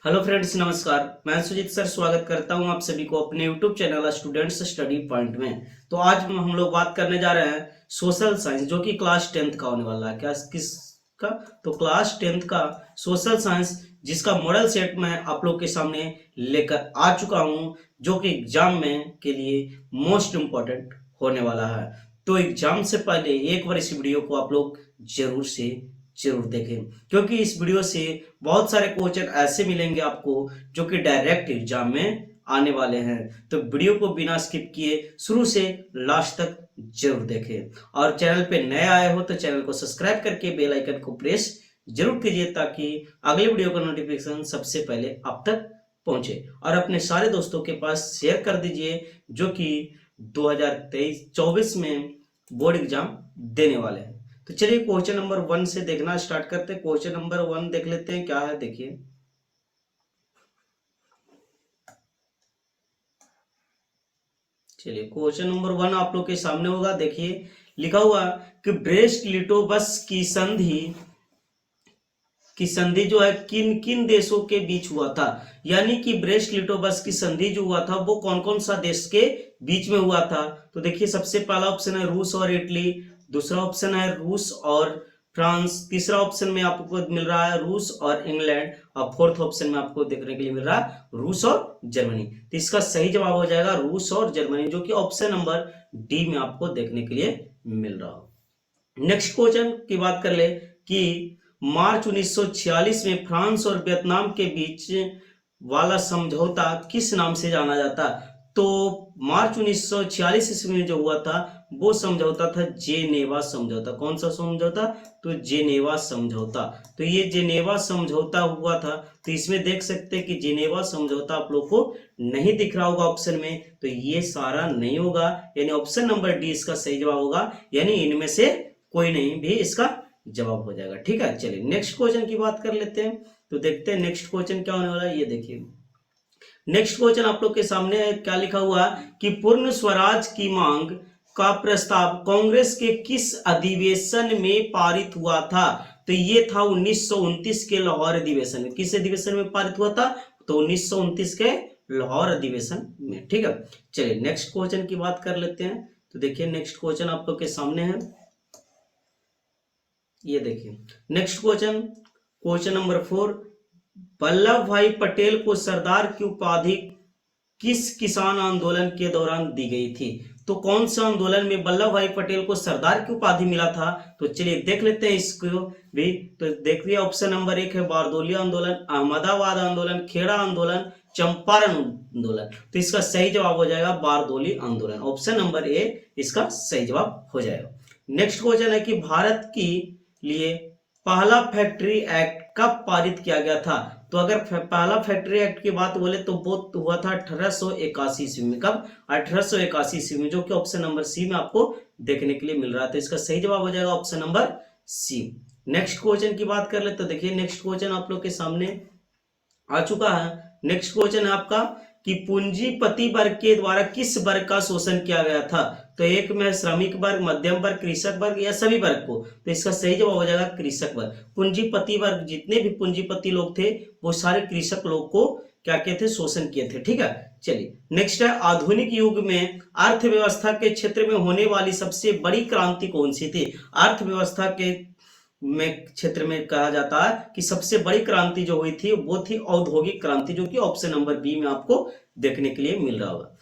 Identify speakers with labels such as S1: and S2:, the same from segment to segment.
S1: Hello friends, नमस्कार। मैं Sujit sir स्वागत करता हूं आप सभी को अपने YouTube channel students study point में। तो आज हम लोग बात करने जा रहे हैं सोशल साइंस, जो कि क्लास 10th का होने वाला है। क्या किसका? तो क्लास 10th का सोशल साइंस, जिसका मॉडल सेट मैं आप लोग के सामने लेकर आ चुका हूं, जो कि एग्जाम में के लिए मोस्ट इम्पोर्टेंट होने वाला है। तो एग्जाम से पहले एक बार इस वीडियो को आप लोग जरूर देखें, क्योंकि इस वीडियो से बहुत सारे क्वेश्चन ऐसे मिलेंगे आपको जो कि डायरेक्ट एग्जाम में आने वाले हैं। तो वीडियो को बिना स्किप किए शुरू से लास्ट तक जरूर देखें, और चैनल पे नए आए हो तो चैनल को सब्सक्राइब करके बेल आइकन को प्रेस जरूर कीजिए, ताकि अगले वीडियो का नोटिफिकेशन सबसे पहले आप तक पहुंचे। और अपने सारे दोस्तों के पास शेयर कर दीजिए जो कि 2023-24 में बोर्ड एग्जाम देने वाले हैं। तो चलिए क्वेश्चन नंबर 1 से देखना स्टार्ट करते हैं। क्वेश्चन नंबर 1 देख लेते हैं क्या है। देखिए, चलिए क्वेश्चन नंबर 1 आप लोग के सामने होगा। देखिए लिखा हुआ कि ब्रेस्ट लिटोवस की संधि जो है किन किन देशों के बीच हुआ था। यानी कि ब्रेस्ट लिटोवस की संधि जो हुआ था वो कौन कौन सा देश के बीच में हुआ था। तो देखिए, सबसे पहला ऑप्शन है रूस और इटली, दूसरा ऑप्शन है रूस और फ्रांस, तीसरा ऑप्शन में आपको मिल रहा है रूस और इंग्लैंड, और फोर्थ ऑप्शन में आपको देखने के लिए मिल रहा है रूस और जर्मनी। तो इसका सही जवाब हो जाएगा रूस और जर्मनी, जो कि ऑप्शन नंबर डी में आपको देखने के लिए मिल रहा हो। नेक्स्ट क्वेश्चन की बात कर ले कि मार्च 1946 में फ्रांस और वियतनाम के बीच वाला समझौता किस नाम से जाना जाता। तो मार्च 1946 ईस्वी में जो हुआ था वो समझौता था जेनेवा समझौता। कौन सा समझौता? तो जेनेवा समझौता। तो ये जेनेवा समझौता हुआ था। तो इसमें देख सकते हैं कि जेनेवा समझौता आप लोग को नहीं दिख रहा होगा ऑप्शन में, तो ये सारा नहीं होगा, यानी ऑप्शन नंबर डी इसका सही जवाब होगा। यानी इनमें से कोई नहीं भी इसका जवाब हो जाएगा। ठीक है, चलिए नेक्स्ट क्वेश्चन की बात कर लेते हैं। तो देखते हैं नेक्स्ट क्वेश्चन क्या होने वाला है। ये देखिए, नेक्स्ट क्वेश्चन आप लोग के सामने क्या लिखा हुआ कि पूर्ण स्वराज की मांग का प्रस्ताव कांग्रेस के किस अधिवेशन में पारित हुआ था। तो ये था 1929 के लाहौर अधिवेशन में। किस अधिवेशन में पारित हुआ था? तो 1929 के लाहौर अधिवेशन में। ठीक है, चलिए नेक्स्ट क्वेश्चन की बात कर लेते हैं। तो देखिए, नेक्स्ट क्वेश्चन आप लोग के सामने है। ये देखिए next question, question number 4, Vallabh भाई पटेल को सरदार की उपाधि किस किसान आंदोलन के दौरान दी गई थी। तो कौन सा आंदोलन में वल्लभ भाई पटेल को सरदार की उपाधि मिला था? तो चलिए देख लेते हैं इसको भी। तो देखिए, ऑप्शन नंबर 1 है बारदोली आंदोलन, अहमदाबाद आंदोलन, खेड़ा आंदोलन, चंपारण आंदोलन। तो इसका सही जवाब हो जाएगा बारदोली आंदोलन। ऑप्शन नंबर ए इसका सही जवाब हो जाएगा। नेक्स्ट क्वेश्चन है कि भारत की लिए पहला फैक्ट्री एक्ट कब पारित किया गया था। तो अगर पहला फैक्ट्री एक्ट की बात बोले तो वो हुआ था 1881 ईस्वी में। कब? 1881 ईस्वी में, जो कि ऑप्शन नंबर सी में आपको देखने के लिए मिल रहा था। इसका सही जवाब हो जाएगा option number C. Next question की बात कर ले तो देखिए, नेक्स्ट क्वेश्चन आप लोग के सामने आ चुका है। नेक्स्ट क्वेश्चन है आपका कि पूंजीपति वर्ग के द्वारा किस वर्ग का शोषण किया गया था। तो एक में श्रमिक वर्ग, मध्यम वर्ग, कृषक वर्ग, या सभी वर्ग को। तो इसका सही जवाब हो जाएगा कृषक वर्ग। पूंजीपति वर्ग, जितने भी पूंजीपति लोग थे वो सारे कृषक लोग को क्या कहते थे? शोषण किए थे। ठीक है, चलिए नेक्स्ट है आधुनिक युग में अर्थव्यवस्था के क्षेत्र में होने वाली सबसे बड़ी क्रांति कौन सी थी। अर्थव्यवस्था के क्षेत्र में कहा जाता है कि सबसे बड़ी क्रांति जो हुई थी वो थी औद्योगिक क्रांति, जो कि ऑप्शन नंबर बी में आपको देखने के लिए मिल रहा होगा।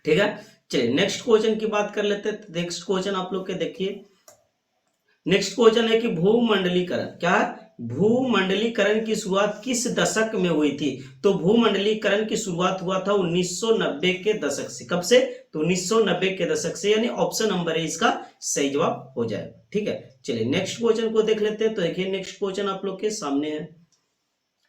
S1: ठीक है, चलिए नेक्स्ट क्वेश्चन की बात कर लेते हैं। नेक्स्ट क्वेश्चन आप लोग के देखिए, नेक्स्ट क्वेश्चन है कि भूमंडलीकरण क्या है? भूमंडलीकरण की शुरुआत किस दशक में हुई थी। तो भूमंडलीकरण की शुरुआत हुआ था 1990 के दशक से। कब से? तो 1990 के दशक से, यानी ऑप्शन नंबर है इसका सही जवाब हो जाएगा। ठीक है, चलिए नेक्स्ट क्वेश्चन को देख लेते हैं। तो देखिए, नेक्स्ट क्वेश्चन आप लोग के सामने है।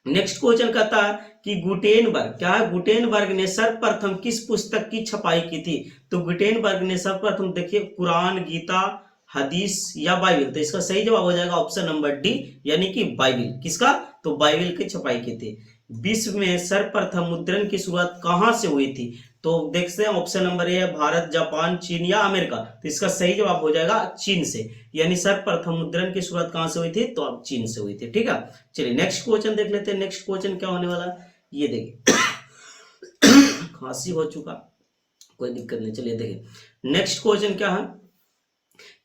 S1: नेक्स्ट क्वेश्चन कहता है कि गुटेनबर्ग क्या है? गुटेनबर्ग ने सर्वप्रथम किस पुस्तक की छपाई की थी। तो गुटेनबर्ग ने सर्वप्रथम, देखिए, कुरान, गीता, हदीस या बाइबल। तो इसका सही जवाब हो जाएगा ऑप्शन नंबर डी, यानी कि बाइबल। किसका? तो बाइबल की छपाई की थी। विश्व में सर्वप्रथम मुद्रण की शुरुआत कहां से हुई थी? तो देखते हैं ऑप्शन नंबर ए है भारत, जापान, चीन या अमेरिका। तो इसका सही जवाब हो जाएगा चीन से, यानी सर्वप्रथम मुद्रण की शुरुआत कहां से हुई थी, तो अब चीन से हुई थी। ठीक है, चलिए नेक्स्ट क्वेश्चन देख लेते हैं। नेक्स्ट क्वेश्चन क्या होने वाला है, ये देखिए खांसी हो चुका, कोई दिक्कत नहीं। चलिए देखिए नेक्स्ट क्वेश्चन क्या है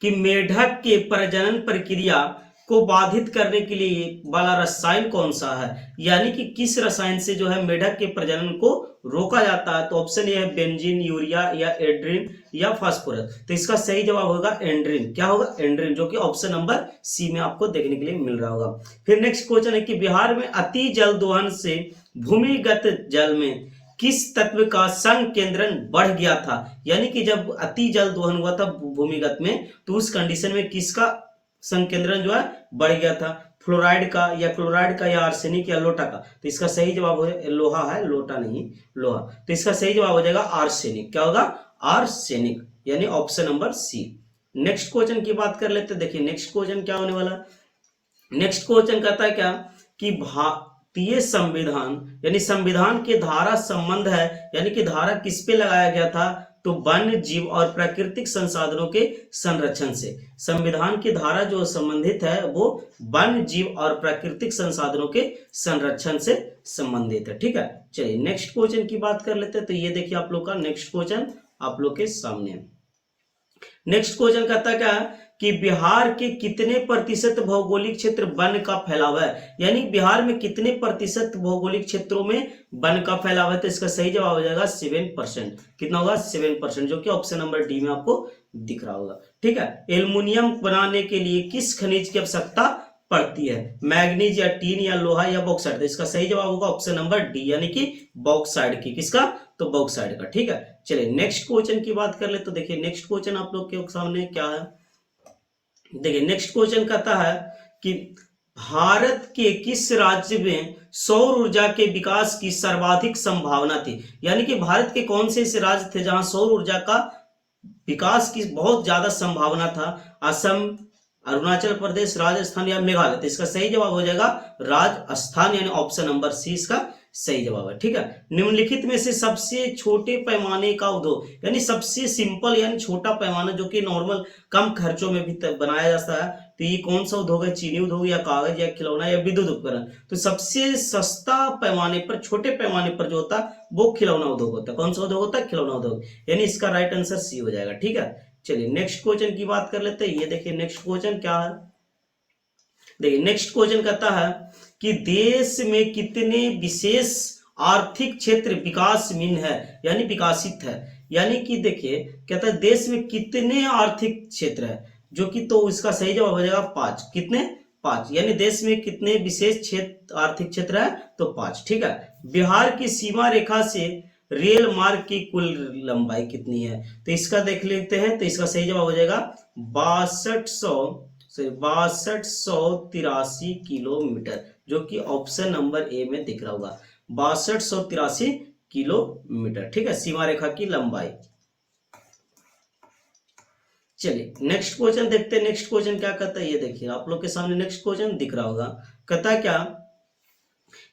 S1: कि मेढक के प्रजनन प्रक्रिया को बाधित करने के लिए वाला रसायन कौन सा है, यानी कि किस रसायन से जो है मेढक के प्रजनन को रोका जाता है। तो ऑप्शन ए है बेंजीन, यूरिया या एड्रिन या फास्फोरस। तो इसका सही जवाब होगा एंड्रिन। क्या होगा, एंड्रिन, जो कि ऑप्शन नंबर सी में आपको देखने के लिए मिल रहा होगा। फिर नेक्स्ट क्वेश्चन है कि बिहार में अति जल दोहन से भूमिगत जल में किस तत्व का संकेंद्रण बढ़ गया था, यानी कि जब अति जल दोहन हुआ था भूमिगत में, तो उस कंडीशन में किसका संकेंद्रण जो है बढ़ गया था, फ्लोराइड का या क्लोराइड का या आर्सेनिक या लोटा का। तो इसका सही जवाब हो, लोहा है, लोटा नहीं, लोहा। तो इसका सही जवाब हो जाएगा आर्सेनिक। क्या होगा, आर्सेनिक, यानी option number C. Next question की बात कर लेते हैं। देखिए नेक्स्ट क्वेश्चन क्या होने वाला, नेक्स्ट क्वेश्चन कहता है क्या कि भारतीय संविधान यानी संविधान के धारा संबंध है, यानी कि धारा किस पे लगाया गया था, तो वन्य जीव और प्राकृतिक संसाधनों के संरक्षण से। संविधान की धारा जो संबंधित है वो वन्य जीव और प्राकृतिक संसाधनों के संरक्षण से संबंधित है। ठीक है, चलिए नेक्स्ट क्वेश्चन की बात कर लेते हैं। तो ये देखिए आप लोग का नेक्स्ट क्वेश्चन आप लोग के सामने है। नेक्स्ट क्वेश्चन कहता क्या है कि बिहार के कितने प्रतिशत भौगोलिक क्षेत्र वन का फैलाव है, यानी बिहार में कितने प्रतिशत भौगोलिक क्षेत्रों में वन का फैलाव है। तो इसका सही जवाब हो जाएगा 7%। कितना होगा, 7%, जो कि ऑप्शन नंबर डी में आपको दिख रहा होगा। ठीक है, एल्युमिनियम बनाने के लिए किस खनिज की आवश्यकता पड़ती है, मैग्नीज या टीन या लोहा या बॉक्साइड। तो इसका सही जवाब होगा ऑप्शन नंबर डी, यानी कि बॉक्साइड की, किसका, तो बॉक्साइड का। ठीक है, चलिए नेक्स्ट क्वेश्चन की बात कर ले। तो देखिए नेक्स्ट क्वेश्चन आप लोग के सामने क्या है, देखिए नेक्स्ट क्वेश्चन कहता है कि भारत के किस राज्य में सौर ऊर्जा के विकास की सर्वाधिक संभावना थी, यानी कि भारत के कौन से ऐसे राज्य थे जहां सौर ऊर्जा का विकास की बहुत ज्यादा संभावना था, असम, अरुणाचल प्रदेश, राजस्थान या मेघालय। तो इसका सही जवाब हो जाएगा राजस्थान, यानी ऑप्शन नंबर सी इसका सही जवाब है। ठीक है, निम्नलिखित में से सबसे छोटे पैमाने का उद्योग, यानी सबसे सिंपल यानी छोटा पैमाना जो कि नॉर्मल कम खर्चों में भी बनाया जाता है, तो ये कौन सा उद्योग है, चीनी उद्योग या कागज या खिलौना या विद्युत उपकरण। तो सबसे सस्ता पैमाने पर, छोटे पैमाने पर जो होता है वो खिलौना उद्योग होता है। कौन सा उद्योग होता है, खिलौना उद्योग, यानी इसका राइट आंसर सी हो जाएगा। ठीक है, चलिए नेक्स्ट क्वेश्चन की बात कर लेते हैं। ये देखिए नेक्स्ट क्वेश्चन क्या है, देखिए नेक्स्ट क्वेश्चन कहता है कि देश में कितने विशेष आर्थिक क्षेत्र विकासहीन है, यानी विकासित है, यानी कि देखिए कहता है देश में कितने आर्थिक क्षेत्र है, जो कि, तो इसका सही जवाब हो जाएगा 5। कितने, 5, यानी देश में कितने विशेष क्षेत्र, आर्थिक क्षेत्र है, तो 5। ठीक है, बिहार की सीमा रेखा से रेल मार्ग की कुल लंबाई कितनी है, तो इसका देख लेते हैं। तो इसका सही जवाब हो जाएगा 6283 किलोमीटर, जो कि ऑप्शन नंबर ए में दिख रहा होगा, 6283 किलोमीटर। ठीक है, सीमा रेखा की लंबाई। चलिए नेक्स्ट क्वेश्चन देखते हैं। नेक्स्ट क्वेश्चन क्या कहता है, ये देखिए आप लोग के सामने नेक्स्ट क्वेश्चन दिख रहा होगा। कहता है क्या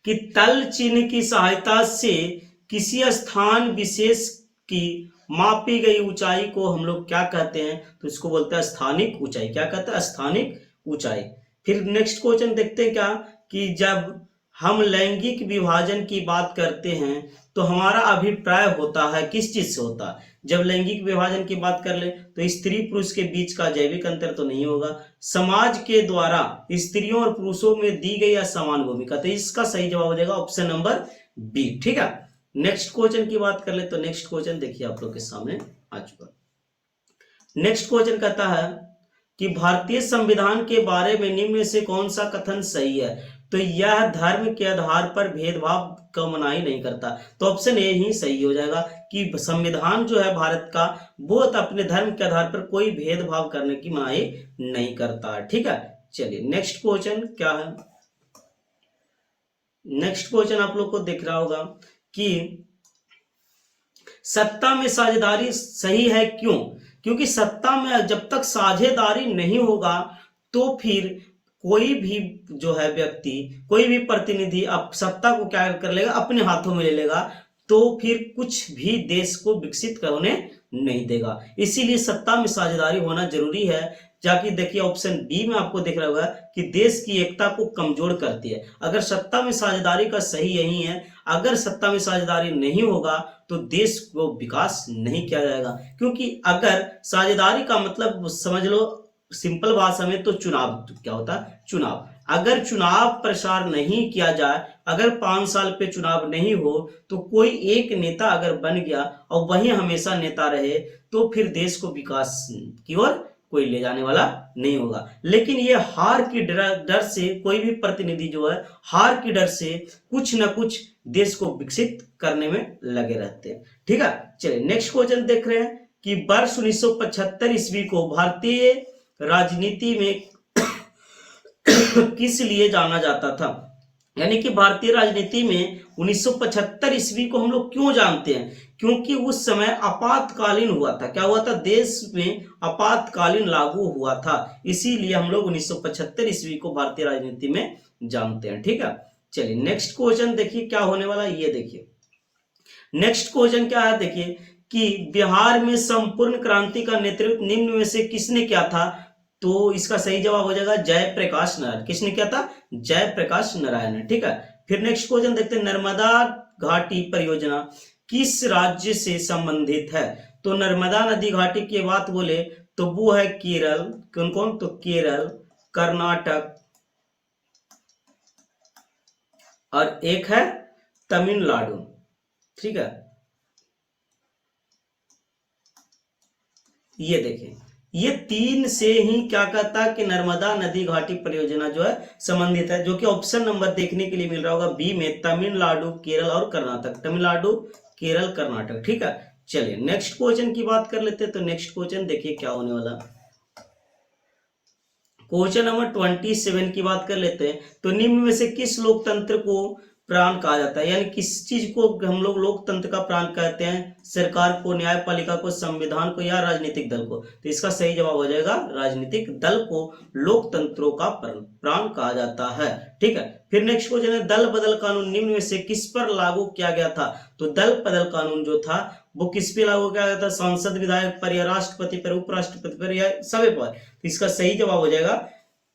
S1: कि तल चिन्ह की सहायता से किसी स्थान विशेष की मापी गई ऊंचाई को हम लोग क्या कहते हैं, तो इसको बोलते हैं स्थानिक ऊंचाई। क्या कहते हैं, स्थानिक ऊंचाई। फिर नेक्स्ट क्वेश्चन देखते हैं क्या कि जब हम लैंगिक विभाजन की बात करते हैं तो हमारा अभिप्राय होता है किस चीज से होता है। जब लैंगिक विभाजन की बात कर ले तो स्त्री पुरुष के बीच का जैविक अंतर तो नहीं होगा, समाज के द्वारा स्त्रियों और पुरुषों में दी गई असमान भूमिका। तो इसका सही जवाब हो जाएगा ऑप्शन नंबर बी। ठीक है, नेक्स्ट क्वेश्चन की बात कर ले तो नेक्स्ट क्वेश्चन देखिए आप लोग के सामने आ चुका। नेक्स्ट क्वेश्चन कहता है कि भारतीय संविधान के बारे में निम्न में से कौन सा कथन सही है, तो यह धर्म के आधार पर भेदभाव का मनाही नहीं करता। तो ऑप्शन ए ही सही हो जाएगा कि संविधान जो है भारत का वो अपने धर्म के आधार पर कोई भेदभाव करने की मनाही नहीं करता। ठीक है, चलिए नेक्स्ट क्वेश्चन क्या है, नेक्स्ट क्वेश्चन आप लोग को दिख रहा होगा कि सत्ता में साझेदारी सही है क्यों, क्योंकि सत्ता में जब तक साझेदारी नहीं होगा तो फिर कोई भी जो है व्यक्ति, कोई भी प्रतिनिधि अब सत्ता को क्या कर लेगा, अपने हाथों में ले लेगा। तो फिर कुछ भी देश को विकसित होने नहीं देगा। इसीलिए सत्ता में साझेदारी होना जरूरी है। जाके देखिए ऑप्शन बी में आपको दिख रहा होगा कि देश की एकता को कमजोर करती है। अगर सत्ता में साझेदारी का सही यही है, अगर सत्ता में साझेदारी नहीं होगा तो देश को विकास नहीं किया जाएगा। क्योंकि अगर साझेदारी का मतलब समझ लो सिंपल भाषा में तो चुनाव क्या होता है, चुनाव। अगर चुनाव प्रसार नहीं किया जाए, अगर 5 साल पे चुनाव नहीं हो, तो कोई एक नेता अगर बन गया और वही हमेशा नेता रहे तो फिर देश को विकास की ओर कोई ले जाने वाला नहीं होगा। लेकिन ये हार की डर से कोई भी प्रतिनिधि जो है हार की डर से कुछ ना कुछ देश को विकसित करने में लगे रहते हैं। ठीक है, चलिए नेक्स्ट क्वेश्चन देख रहे हैं कि वर्ष 1975 ईस्वी को भारतीय राजनीति में किस लिए जाना जाता था। यानी कि भारतीय राजनीति में 1975 ईस्वी को हम लोग क्यों जानते हैं, क्योंकि उस समय आपातकालीन हुआ था। क्या हुआ था, देश में आपातकालीन लागू हुआ था, इसीलिए हम लोग 1975 ईस्वी को भारतीय राजनीति में जानते हैं। ठीक है, चलिए नेक्स्ट क्वेश्चन देखिए क्या होने वाला है। ये देखिए नेक्स्ट क्वेश्चन क्या है, देखिए कि बिहार में संपूर्ण क्रांति का नेतृत्व निम्न में से किसने किया था। तो इसका सही जवाब हो जाएगा जयप्रकाश नारायण। किसने किया था, जयप्रकाश नारायण ने। ठीक है, फिर नेक्स्ट क्वेश्चन देखते हैं, नर्मदा घाटी परियोजना किस राज्य से संबंधित है। तो नर्मदा नदी घाटी की बात बोले तो वो है केरल। कौन कौन, तो केरल, कर्नाटक और एक है तमिलनाडु। ठीक है, ये देखें ये 3 से ही क्या कहता है कि नर्मदा नदी घाटी परियोजना जो है संबंधित है, जो कि ऑप्शन नंबर देखने के लिए मिल रहा होगा बी में, तमिलनाडु, केरल और कर्नाटक। तमिलनाडु, केरल, कर्नाटक। ठीक है, चलिए नेक्स्ट क्वेश्चन की बात कर लेते हैं। तो नेक्स्ट क्वेश्चन देखिए क्या होने वाला, क्वेश्चन नंबर 27 की बात कर लेते हैं। तो निम्न में से किस लोकतंत्र को प्राण कहा जाता है, यानी किस चीज को हम लोग लोकतंत्र का प्राण कहते हैं, सरकार को, न्यायपालिका को, संविधान को या राजनीतिक दल को। तो इसका सही जवाब हो जाएगा राजनीतिक दल को लोकतंत्रों का प्राण कहा जाता है। ठीक है, फिर नेक्स्ट क्वेश्चन है, दल बदल कानून निम्न में से किस पर लागू किया गया था। तो दल बदल कानून जो था वो किस पे लागू किया गया था, सांसद विधायक पर या राष्ट्रपति पर, उपराष्ट्रपति पर या सभी पर। तो इसका सही जवाब हो जाएगा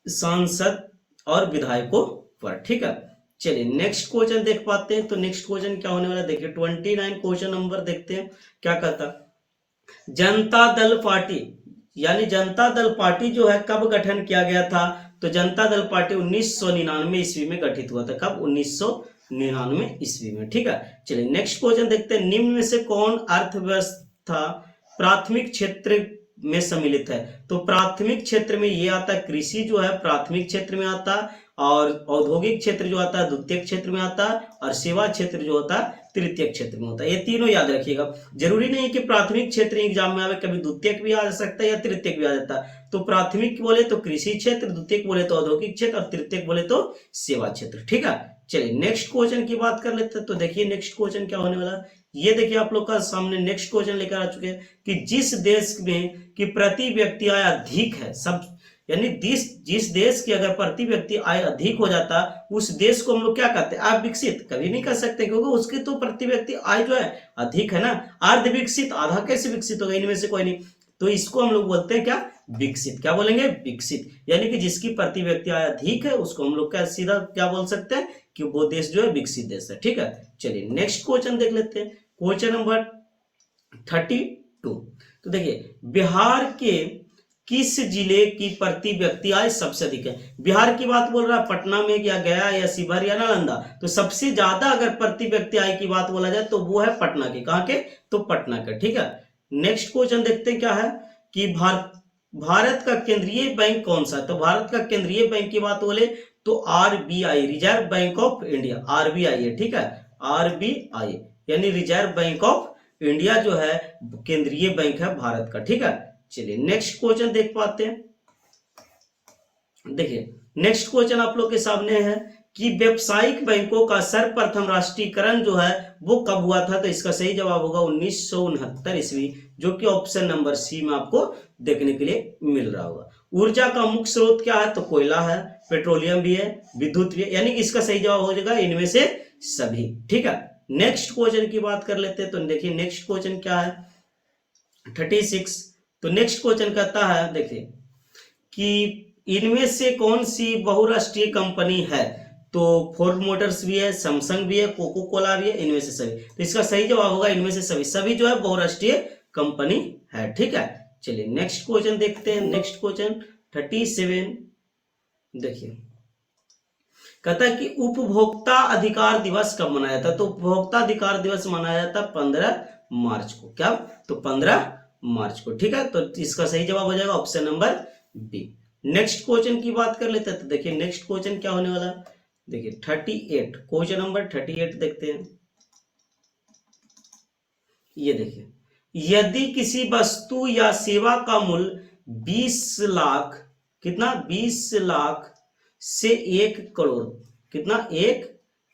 S1: सांसद और विधायकों पर। ठीक है, चलिए नेक्स्ट क्वेश्चन देख पाते हैं। तो नेक्स्ट क्वेश्चन क्या होने वाला देखिए 29 क्वेश्चन नंबर देखते हैं क्या कहता, जनता दल पार्टी यानी जनता दल पार्टी जो है कब गठन किया गया था। तो जनता दल पार्टी 1999 ईस्वी में गठित हुआ था। कब, 1999 ईस्वी में। ठीक है, चलिए नेक्स्ट क्वेश्चन देखते हैं, निम्न में से कौन अर्थव्यवस्था प्राथमिक क्षेत्र में सम्मिलित है। तो प्राथमिक क्षेत्र में ये आता है, कृषि जो है प्राथमिक क्षेत्र में आता है, और औद्योगिक क्षेत्र जो आता है द्वितीय क्षेत्र में आता है, और सेवा क्षेत्र जो होता है तृतीय क्षेत्र में होता है। ये तीनों याद रखिएगा। जरूरी नहीं है कि प्राथमिक क्षेत्र एग्जाम में आवे, कभी द्वितीय भी आ सकता है या तृतीय भी आ जाता है। तो प्राथमिक बोले तो कृषि क्षेत्र, द्वितीय बोले तो औद्योगिक क्षेत्र, और तृतीय बोले तो सेवा क्षेत्र। ठीक है, चलिए नेक्स्ट क्वेश्चन की बात कर लेते हैं। तो देखिए नेक्स्ट क्वेश्चन क्या होने वाला, ये देखिए आप लोग का सामने नेक्स्ट क्वेश्चन लेकर आ चुके हैं कि जिस देश में कि प्रति व्यक्ति आय अधिक है, सब यानी जिस देश की अगर प्रति व्यक्ति आय अधिक हो जाता उस देश को हम लोग क्या कहते हैं, अर्ध विकसित। कभी नहीं कर सकते क्योंकि उसकी तो प्रति व्यक्ति आय जो है अधिक है ना। अर्ध विकसित, आधा कैसे विकसित होगा, इनमें से कोई नहीं। तो इसको हम लोग बोलते हैं क्या, विकसित। क्या बोलेंगे, विकसित। यानी कि जिसकी प्रति व्यक्ति आय अधिक है उसको हम लोग क्या सीधा क्या बोल सकते हैं कि वो देश जो है विकसित देश है। ठीक है, चलिए नेक्स्ट क्वेश्चन देख लेते हैं, क्वेश्चन नंबर 32। तो देखिए बिहार के किस जिले की प्रति व्यक्ति आय सबसे अधिक है। बिहार की बात बोल रहा है, पटना में या गया या शिवहर या नालंदा। तो सबसे ज्यादा अगर प्रति व्यक्ति आय की बात बोला जाए तो वो है पटना के। कहां के, तो पटना के। ठीक है, नेक्स्ट क्वेश्चन देखते हैं क्या है कि भारत का केंद्रीय बैंक कौन सा है। तो भारत का केंद्रीय बैंक की बात बोले तो RBI, reserve bank of India, RBI है। ठीक है, आरबीआई यानी रिजर्व बैंक ऑफ इंडिया जो है केंद्रीय बैंक है भारत का। ठीक है, चलिए नेक्स्ट क्वेश्चन देख पाते हैं। देखिए नेक्स्ट क्वेश्चन आप लोग के सामने है कि व्यावसायिक बैंकों का सर्वप्रथम राष्ट्रीयकरण जो है वो कब हुआ था। तो इसका सही जवाब होगा 1969 ईस्वी, जो कि ऑप्शन नंबर सी में आपको देखने के लिए मिल रहा होगा। ऊर्जा का मुख्य स्रोत क्या है, तो कोयला है, पेट्रोलियम भी है, विद्युत भी है, यानी कि इसका सही जवाब हो जाएगा इनमें से सभी। ठीक है, नेक्स्ट क्वेश्चन की बात कर लेते हैं। तो देखिए नेक्स्ट क्वेश्चन क्या है 36। तो नेक्स्ट क्वेश्चन कहता है देखिए कि इनमें से कौन सी बहुराष्ट्रीय कंपनी है। तो फोर्ड मोटर्स भी है, सैमसंग भी है, कोको कोला भी है, इनमें से सभी। तो इसका सही जवाब होगा इनमें से सभी। सभी जो है बहुराष्ट्रीय कंपनी है। ठीक है, चलिए नेक्स्ट क्वेश्चन देखते हैं। नेक्स्ट क्वेश्चन 37 देखिए कहता है कि उपभोक्ता अधिकार दिवस कब मनाया जाता है। तो उपभोक्ता अधिकार दिवस मनाया जाता है 15 मार्च को। क्या? तो 15 मार्च को। ठीक है, तो इसका सही जवाब हो जाएगा option number B. Next question की बात कर लेते हैं। तो देखिए नेक्स्ट क्वेश्चन क्या होने वाला है। देखिए 38 क्वेश्चन नंबर 38 देखते हैं। ये देखिए यदि किसी वस्तु या सेवा का मूल्य 20 लाख कितना 20 लाख से 1 करोड़ कितना 1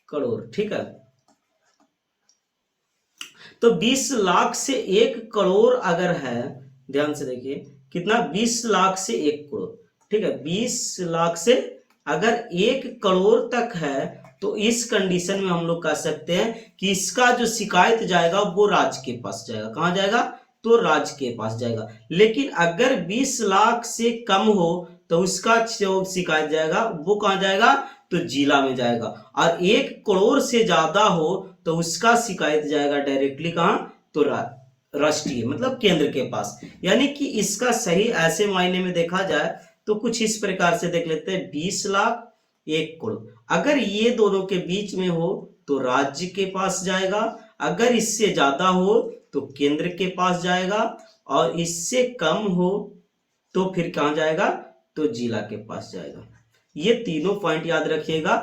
S1: करोड़। ठीक है, तो 20 लाख से 1 करोड़ अगर है, ध्यान से देखिए कितना 20 लाख से 1 करोड़। ठीक है, 20 लाख से अगर 1 करोड़ तक है तो इस कंडीशन में हम लोग कह सकते हैं कि इसका जो शिकायत जाएगा वो राज्य के पास जाएगा। कहां जाएगा? तो राज्य के पास जाएगा। लेकिन अगर 20 लाख से कम हो तो उसका जो शिकायत जाएगा वो कहां जाएगा? तो जिला में जाएगा। और 1 करोड़ से ज्यादा हो तो उसका शिकायत जाएगा डायरेक्टली कहां? तो राष्ट्रीय मतलब केंद्र के पास। यानी कि इसका सही ऐसे मायने में देखा जाए तो कुछ इस प्रकार से देख लेते हैं 20 लाख 1 करोड़। अगर ये दोनों के बीच में हो तो राज्य के पास जाएगा, अगर इससे ज्यादा हो तो केंद्र के पास जाएगा, और इससे कम हो तो फिर कहां जाएगा? तो जिला के पास जाएगा। ये तीनों पॉइंट याद रखिएगा।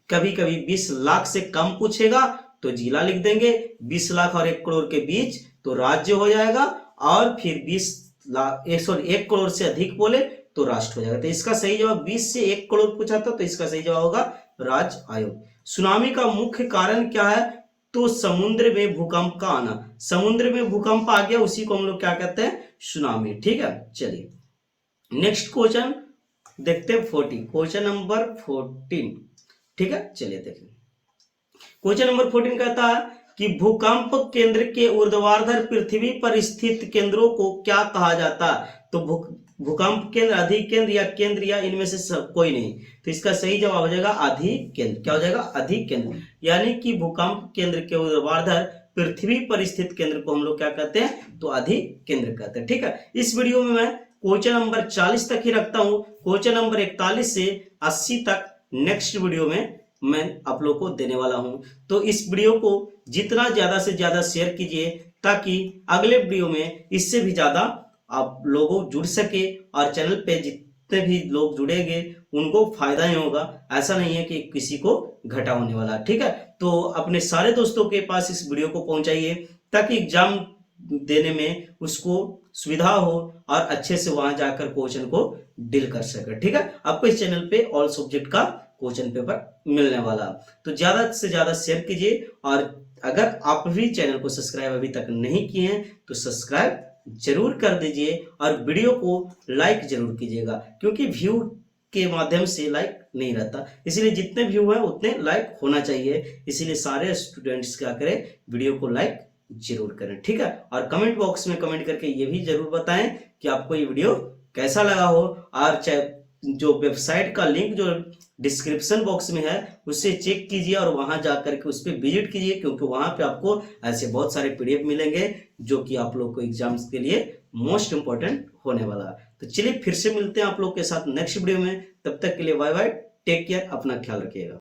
S1: कभी कभी 20 लाख से कम पूछेगा तो जिला लिख देंगे, 20 लाख और 1 करोड़ के बीच तो राज्य हो जाएगा, और फिर 20 लाख 1 करोड़ से अधिक बोले तो राष्ट्र हो जाएगा। तो इसका सही जवाब 20 से 1 करोड़ पूछा था तो इसका सही जवाब होगा राज्य आयोग। सुनामी का मुख्य कारण क्या है? तो समुद्र में भूकंप का आना। समुद्र में भूकंप आ गया उसी को हम लोग क्या कहते हैं? सुनामी। ठीक है, चलिए नेक्स्ट क्वेश्चन देखते हैं 40 क्वेश्चन नंबर 14। ठीक है, चलिए देखिए क्वेश्चन नंबर 14 कहता है कि भूकंप केंद्र के ऊर्ध्वाधर पृथ्वी पर स्थित केंद्रों को क्या कहा जाता है। तो भूकंप केंद्र, अधिक केंद्र या केंद्र या इनमें से सब कोई नहीं। तो इसका सही जवाब हो जाएगा अधिक केंद्र। क्या हो जाएगा? अधिक केंद्र। यानी कि भूकंप केंद्र के ऊर्ध्वाधर पृथ्वी पर स्थित केंद्र को हम लोग क्या कहते हैं? तो अधिक केंद्र कहते हैं। ठीक है, इस वीडियो में मैं क्वेश्चन नंबर 40 तक ही रखता हूं। क्वेश्चन नंबर 41 से 80 तक नेक्स्ट वीडियो में मैं आप लोग को देने वाला हूं। तो इस वीडियो को जितना ज्यादा से ज्यादा शेयर कीजिए ताकि अगले वीडियो में इससे भी ज्यादा आप लोगों जुड़ सके, और चैनल पे जितने भी लोग जुड़ेंगे उनको फायदा ही होगा। ऐसा नहीं है कि किसी को घाटा होने वाला। ठीक है, तो अपने सारे दोस्तों के पास इस वीडियो को पहुंचाइए ताकि एग्जाम देने में उसको सुविधा हो और अच्छे से वहां जाकर क्वेश्चन को डील कर सके। ठीक है, आपको इस चैनल पे ऑल सब्जेक्ट का क्वेश्चन पेपर मिलने वाला। तो ज्यादा से ज्यादा शेयर कीजिए, और अगर आप भी चैनल को सब्सक्राइब अभी तक नहीं किए हैं तो सब्सक्राइब जरूर कर दीजिए, और वीडियो को लाइक जरूर कीजिएगा, क्योंकि व्यू के माध्यम से लाइक नहीं रहता, इसलिए जितने व्यू है उतने लाइक होना चाहिए। इसीलिए सारे स्टूडेंट्स क्या करें? वीडियो को लाइक जरूर करें। ठीक है, और कमेंट बॉक्स में कमेंट करके ये भी जरूर बताएं कि आपको ये वीडियो कैसा लगा हो, और जो वेबसाइट का लिंक जो डिस्क्रिप्शन बॉक्स में है उसे चेक कीजिए और वहां जाकर के उस पर विजिट कीजिए, क्योंकि वहां पे आपको ऐसे बहुत सारे पीडीएफ मिलेंगे जो कि आप लोग को एग्जाम्स के लिए मोस्ट इंपॉर्टेंट होने वाला है। तो चलिए फिर से मिलते हैं आप लोग के साथ नेक्स्ट वीडियो में। तब तक के लिए बाय बाय, टेक केयर, अपना ख्याल रखिएगा।